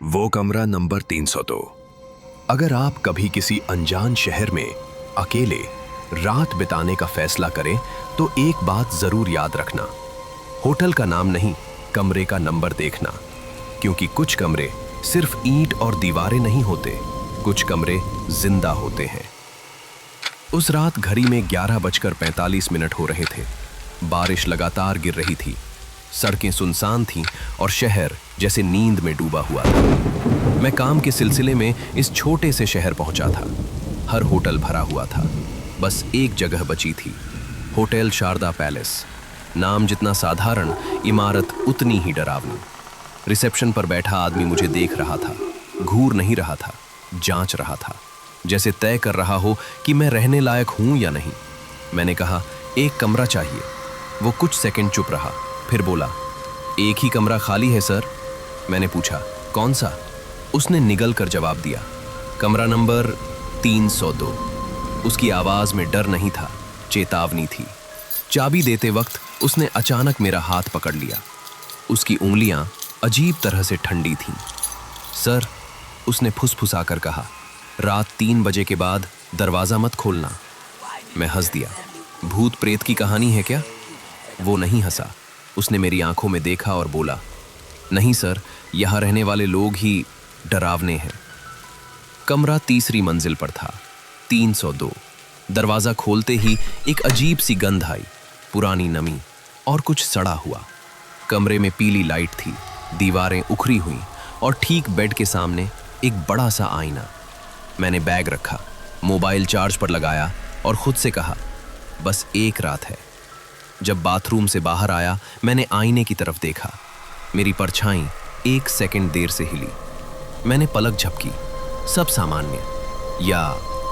वो कमरा नंबर 302। अगर आप कभी किसी अनजान शहर में अकेले रात बिताने का फैसला करें तो एक बात जरूर याद रखना, होटल का नाम नहीं, कमरे का नंबर देखना। क्योंकि कुछ कमरे सिर्फ ईंट और दीवारें नहीं होते, कुछ कमरे जिंदा होते हैं। उस रात घड़ी में 11:45 हो रहे थे। बारिश लगातार गिर रही थी, सड़कें सुनसान थीं और शहर जैसे नींद में डूबा हुआ था। मैं काम के सिलसिले में इस छोटे से शहर पहुंचा था। हर होटल भरा हुआ था, बस एक जगह बची थी, होटल शारदा पैलेस। नाम जितना साधारण, इमारत उतनी ही डरावनी। रिसेप्शन पर बैठा आदमी मुझे देख रहा था, घूर नहीं रहा था, जांच रहा था, जैसे तय कर रहा हो कि मैं रहने लायक हूं या नहीं। मैंने कहा, एक कमरा चाहिए। वो कुछ सेकंड चुप रहा, फिर बोला, एक ही कमरा खाली है सर। मैंने पूछा, कौन सा? उसने निगल कर जवाब दिया, कमरा नंबर 302। उसकी आवाज में डर नहीं था, चेतावनी थी। चाबी देते वक्त उसने अचानक मेरा हाथ पकड़ लिया। उसकी उंगलियां अजीब तरह से ठंडी थीं। सर, उसने फुसफुसाकर कहा, रात 3 बजे के बाद दरवाजा मत खोलना। मैं हंस दिया। भूत प्रेत की कहानी है क्या? वो नहीं हंसा। उसने मेरी आंखों में देखा और बोला, नहीं सर, यहां रहने वाले लोग ही डरावने हैं। कमरा तीसरी मंजिल पर था, 302। दरवाजा खोलते ही एक अजीब सी गंध आई, पुरानी नमी और कुछ सड़ा हुआ। कमरे में पीली लाइट थी, दीवारें उखड़ी हुई और ठीक बेड के सामने एक बड़ा सा आईना। मैंने बैग रखा, मोबाइल चार्ज पर लगाया और खुद से कहा, बस एक रात है। जब बाथरूम से बाहर आया, मैंने आईने की तरफ देखा। मेरी परछाई 1 सेकंड देर से हिली। मैंने पलक झपकी, सब सामान्य, या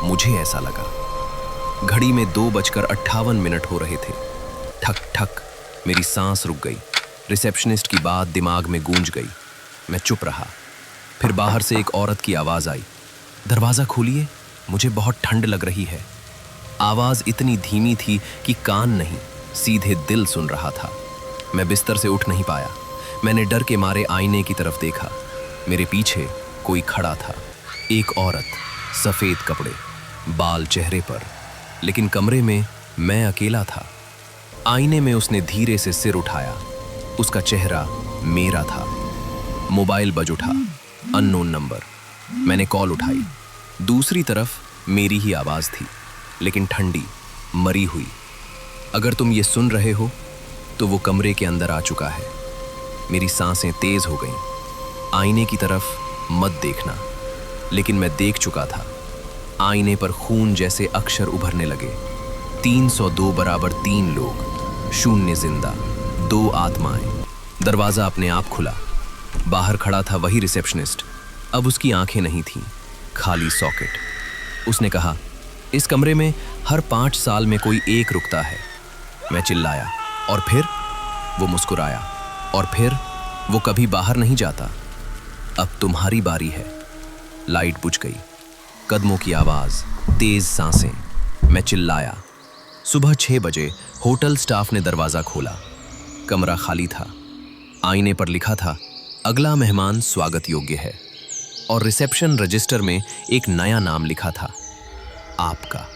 मुझे ऐसा लगा। घड़ी में 2:58 हो रहे थे। ठक ठक, मेरी सांस रुक गई। रिसेप्शनिस्ट की बात दिमाग में गूंज गई। मैं चुप रहा। फिर बाहर से एक औरत की आवाज आई, दरवाजा खोलिए, मुझे बहुत ठंड लग रही है। आवाज इतनी धीमी थी कि कान नहीं, सीधे दिल सुन रहा था। मैं बिस्तर से उठ नहीं पाया। मैंने डर के मारे आईने की तरफ देखा। मेरे पीछे कोई खड़ा था, एक औरत, सफेद कपड़े, बाल चेहरे पर, लेकिन कमरे में मैं अकेला था। आईने में उसने धीरे से सिर उठाया। उसका चेहरा मेरा था। मोबाइल बज उठा, अननोन नंबर। मैंने कॉल उठाई। दूसरी तरफ मेरी ही आवाज थी, लेकिन ठंडी, मरी हुई। अगर तुम ये सुन रहे हो तो वो कमरे के अंदर आ चुका है। मेरी सांसें तेज हो गईं। आईने की तरफ मत देखना। लेकिन मैं देख चुका था। आईने पर खून जैसे अक्षर उभरने लगे। 302 बराबर 3 लोग, 0 जिंदा, 2 आत्माएं। दरवाजा अपने आप खुला। बाहर खड़ा था वही रिसेप्शनिस्ट। अब उसकी आंखें नहीं थीं, खाली सॉकेट। उसने कहा, इस कमरे में हर 5 साल में कोई एक रुकता है। मैं चिल्लाया, और फिर? वो मुस्कुराया, और फिर वो कभी बाहर नहीं जाता। अब तुम्हारी बारी है। लाइट बुझ गई। कदमों की आवाज, तेज सांसें। मैं चिल्लाया। सुबह 6 बजे होटल स्टाफ ने दरवाजा खोला। कमरा खाली था। आईने पर लिखा था, अगला मेहमान स्वागत योग्य है, और रिसेप्शन रजिस्टर में एक नया नाम लिखा था, आपका।